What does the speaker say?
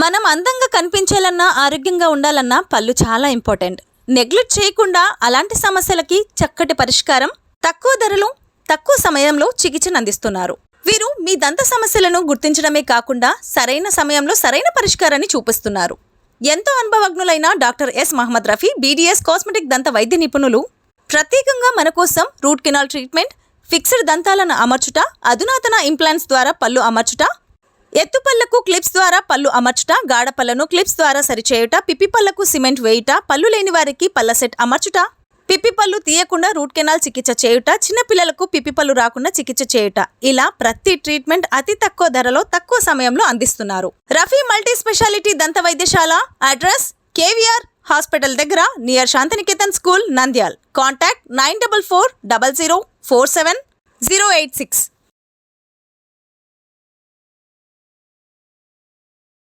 మనం అందంగా కనిపించాలన్నా ఆరోగ్యంగా ఉండాలన్నా పళ్ళు చాలా ఇంపార్టెంట్. నెగ్లెక్ట్ చేయకుండా అలాంటి సమస్యలకి చక్కటి పరిష్కారం, తక్కువ ధరలో తక్కువ సమయంలో చికిత్సను అందిస్తున్నారు. వీరు మీ దంత సమస్యలను గుర్తించడమే కాకుండా సరైన సమయంలో సరైన పరిష్కారాన్ని చూపిస్తున్నారు. ఎంతో అనుభవజ్ఞులైన doctor S Mohammad Rafi BDS cosmetic దంత వైద్య నిపుణులు ప్రత్యేకంగా మన కోసం రూట్ కెనాల్ ట్రీట్మెంట్, ఫిక్స్డ్ దంతాలను అమర్చుట, అధునాతన ఇంప్లాంట్స్ ద్వారా పళ్ళు అమర్చుట, ఎత్తుపళ్లకు క్లిప్స్ ద్వారా పళ్ళు అమర్చుట, గాఢపళ్లను క్లిప్స్ ద్వారా సరిచేయుట, పిప్పి పళ్లకు సిమెంట్ వేయుట, పళ్ళు లేని వారికి పళ్ళ సెట్ అమర్చుట, పిప్పి పళ్ళు తీయకుండా రూట్ కెనాల్ చికిత్స చేయుట, చిన్నపిల్లలకు పిప్పి పళ్ళు రాకుండా చికిత్స చేయుట, ఇలా ప్రతి ట్రీట్మెంట్ అతి తక్కువ ధరలో తక్కువ సమయంలో అందిస్తున్నారు. రఫీ మల్టీ స్పెషాలిటీ దంత వైద్యశాల, అడ్రస్ కేవీఆర్ హాస్పిటల్ దగ్గర, near Shantiniketan school, Nandyal. Contact 9440047086.